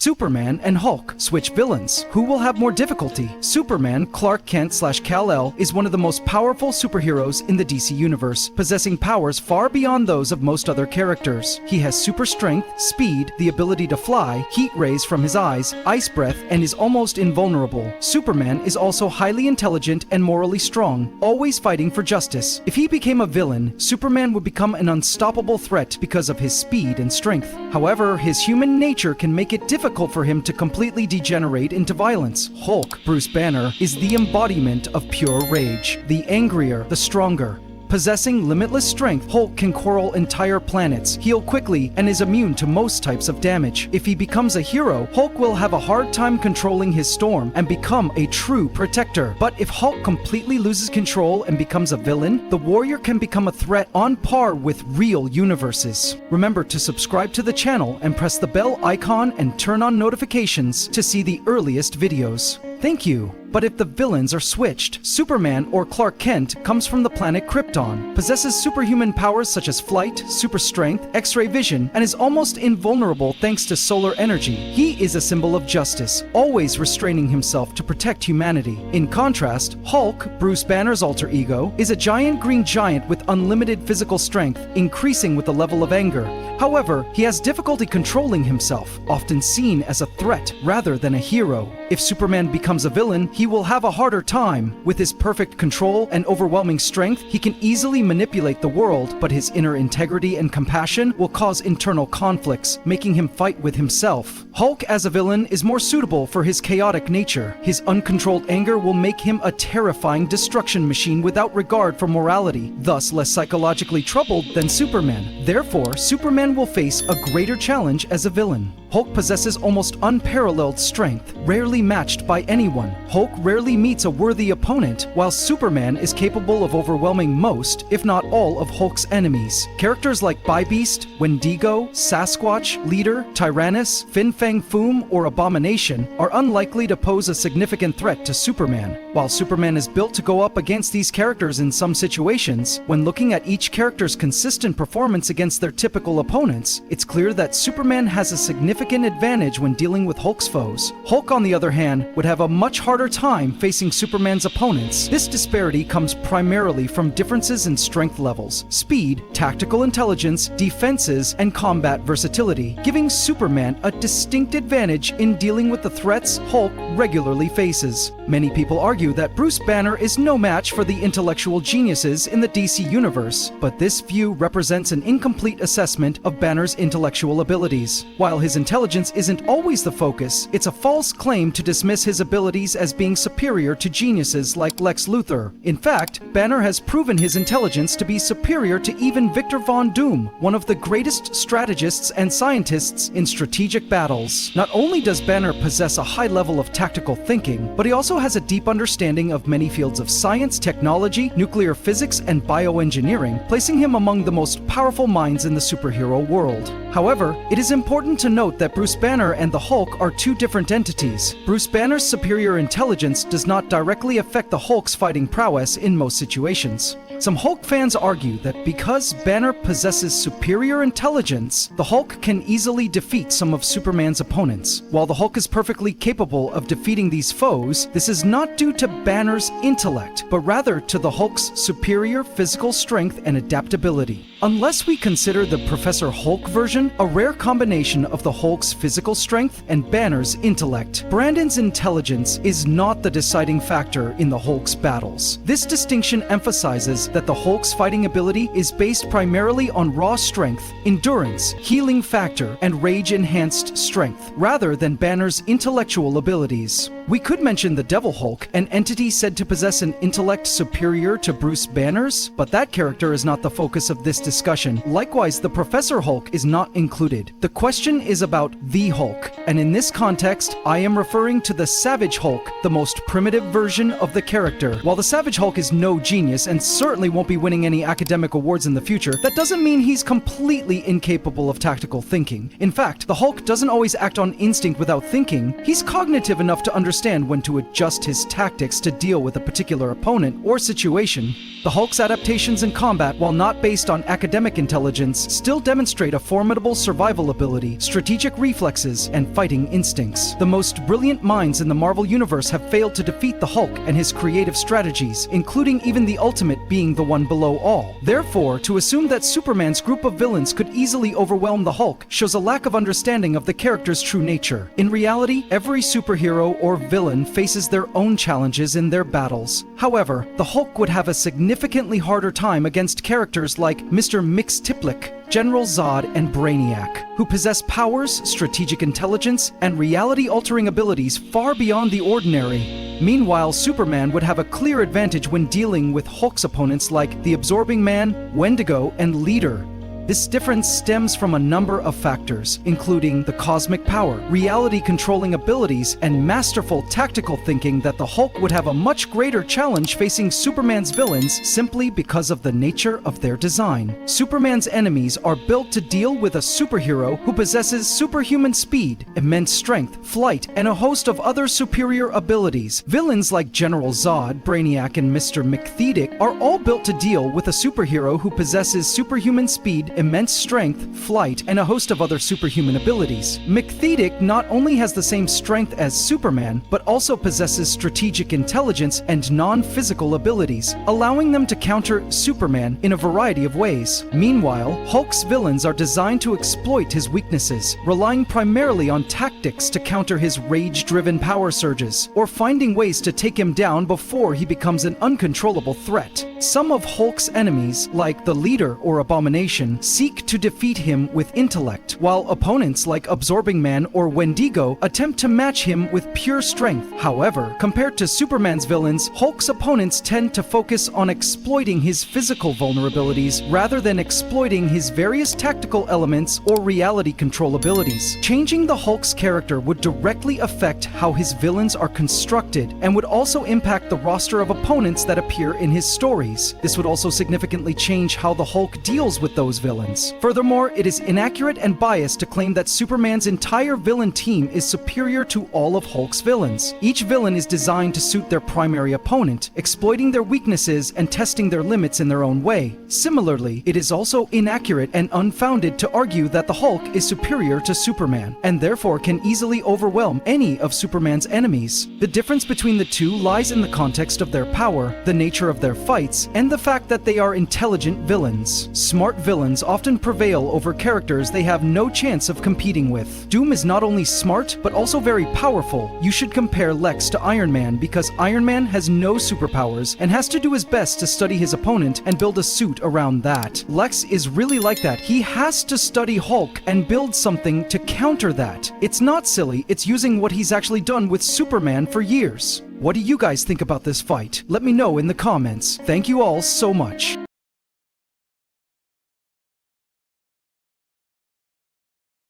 Superman and Hulk switch villains. Who will have more difficulty? Superman, Clark Kent/Kal-El, is one of the most powerful superheroes in the DC universe, possessing powers far beyond those of most other characters. He has super strength, speed, the ability to fly, heat rays from his eyes, ice breath, and is almost invulnerable. Superman is also highly intelligent and morally strong, always fighting for justice. If he became a villain, Superman would become an unstoppable threat because of his speed and strength. However, his human nature can make it difficult for him to completely degenerate into violence. Hulk, Bruce Banner, is the embodiment of pure rage, the angrier, the stronger. Possessing limitless strength, Hulk can coral entire planets, heal quickly, and is immune to most types of damage. If he becomes a hero, Hulk will have a hard time controlling his storm and become a true protector. But if Hulk completely loses control and becomes a villain, the warrior can become a threat on par with real universes. Remember to subscribe to the channel and press the bell icon and turn on notifications to see the earliest videos. Thank you. But if the villains are switched, Superman or Clark Kent comes from the planet Krypton, possesses superhuman powers such as flight, super strength, X-ray vision, and is almost invulnerable thanks to solar energy. He is a symbol of justice, always restraining himself to protect humanity. In contrast, Hulk, Bruce Banner's alter ego, is a giant green giant with unlimited physical strength, increasing with the level of anger. However, he has difficulty controlling himself, often seen as a threat rather than a hero. If Superman becomes a villain, he will have a harder time. With his perfect control and overwhelming strength, he can easily manipulate the world, but his inner integrity and compassion will cause internal conflicts, making him fight with himself. Hulk as a villain is more suitable for his chaotic nature. His uncontrolled anger will make him a terrifying destruction machine without regard for morality, thus less psychologically troubled than Superman. Therefore, Superman will face a greater challenge as a villain. Hulk possesses almost unparalleled strength, rarely matched by anyone. Hulk rarely meets a worthy opponent, while Superman is capable of overwhelming most, if not all, of Hulk's enemies. Characters like Beast, Wendigo, Sasquatch, Leader, Tyrannus, Fin Fang Foom, or Abomination are unlikely to pose a significant threat to Superman. While Superman is built to go up against these characters in some situations, when looking at each character's consistent performance against their typical opponents, it's clear that Superman has a significant advantage when dealing with Hulk's foes. Hulk, on the other hand, would have a much harder time facing Superman's opponents. This disparity comes primarily from differences in strength levels, speed, tactical intelligence, defenses, and combat versatility, giving Superman a distinct advantage in dealing with the threats Hulk regularly faces. Many people argue that Bruce Banner is no match for the intellectual geniuses in the DC universe, but this view represents an incomplete assessment of Banner's intellectual abilities. While his intelligence isn't always the focus, it's a false claim to dismiss his abilities as being superior to geniuses like Lex Luthor. In fact, Banner has proven his intelligence to be superior to even Victor Von Doom, one of the greatest strategists and scientists in strategic battles. Not only does Banner possess a high level of tactical thinking, but he also has a deep understanding of many fields of science, technology, nuclear physics, and bioengineering, placing him among the most powerful minds in the superhero world. However, it is important to note that Bruce Banner and the Hulk are two different entities. Bruce Banner's superior intelligence does not directly affect the Hulk's fighting prowess in most situations. Some Hulk fans argue that because Banner possesses superior intelligence, the Hulk can easily defeat some of Superman's opponents. While the Hulk is perfectly capable of defeating these foes, this is not due to Banner's intellect, but rather to the Hulk's superior physical strength and adaptability. Unless we consider the Professor Hulk version, a rare combination of the Hulk's physical strength and Banner's intellect, Brandon's intelligence is not the deciding factor in the Hulk's battles. This distinction emphasizes that the Hulk's fighting ability is based primarily on raw strength, endurance, healing factor, and rage-enhanced strength, rather than Banner's intellectual abilities. We could mention the Devil Hulk, an entity said to possess an intellect superior to Bruce Banner's, but that character is not the focus of this discussion. Likewise, the Professor Hulk is not included. The question is about the Hulk, and in this context, I am referring to the Savage Hulk, the most primitive version of the character. While the Savage Hulk is no genius and certainly won't be winning any academic awards in the future, that doesn't mean he's completely incapable of tactical thinking. In fact, the Hulk doesn't always act on instinct without thinking. He's cognitive enough to understand when to adjust his tactics to deal with a particular opponent or situation. The Hulk's adaptations in combat, while not based on academic intelligence, still demonstrate a formidable survival ability, strategic reflexes, and fighting instincts. The most brilliant minds in the Marvel Universe have failed to defeat the Hulk and his creative strategies, including even the Ultimate being the one below all. Therefore, to assume that Superman's group of villains could easily overwhelm the Hulk shows a lack of understanding of the character's true nature. In reality, every superhero or villain faces their own challenges in their battles. However, the Hulk would have a significantly harder time against characters like Mr. Mxyzptlk, General Zod, and Brainiac, who possess powers, strategic intelligence, and reality-altering abilities far beyond the ordinary. Meanwhile, Superman would have a clear advantage when dealing with Hulk's opponents like the Absorbing Man, Wendigo, and Leader. This difference stems from a number of factors, including the cosmic power, reality-controlling abilities, and masterful tactical thinking that the Hulk would have a much greater challenge facing Superman's villains simply because of the nature of their design. Superman's enemies are built to deal with a superhero who possesses superhuman speed, immense strength, flight, and a host of other superior abilities. Villains like General Zod, Brainiac, and Mr. Mxyzptlk are all built to deal with a superhero who possesses superhuman speed, immense strength, flight, and a host of other superhuman abilities. Mxyzptlk not only has the same strength as Superman, but also possesses strategic intelligence and non-physical abilities, allowing them to counter Superman in a variety of ways. Meanwhile, Hulk's villains are designed to exploit his weaknesses, relying primarily on tactics to counter his rage-driven power surges, or finding ways to take him down before he becomes an uncontrollable threat. Some of Hulk's enemies, like the Leader or Abomination, seek to defeat him with intellect, while opponents like Absorbing Man or Wendigo attempt to match him with pure strength. However, compared to Superman's villains, Hulk's opponents tend to focus on exploiting his physical vulnerabilities rather than exploiting his various tactical elements or reality control abilities. Changing the Hulk's character would directly affect how his villains are constructed and would also impact the roster of opponents that appear in his stories. This would also significantly change how the Hulk deals with those villains. Furthermore, it is inaccurate and biased to claim that Superman's entire villain team is superior to all of Hulk's villains. Each villain is designed to suit their primary opponent, exploiting their weaknesses and testing their limits in their own way. Similarly, it is also inaccurate and unfounded to argue that the Hulk is superior to Superman, and therefore can easily overwhelm any of Superman's enemies. The difference between the two lies in the context of their power, the nature of their fights, and the fact that they are intelligent villains. Smart villains often prevail over characters they have no chance of competing with. Doom is not only smart, but also very powerful. You should compare Lex to Iron Man because Iron Man has no superpowers and has to do his best to study his opponent and build a suit around that. Lex is really like that. He has to study Hulk and build something to counter that. It's not silly, it's using what he's actually done with Superman for years. What do you guys think about this fight? Let me know in the comments. Thank you all so much.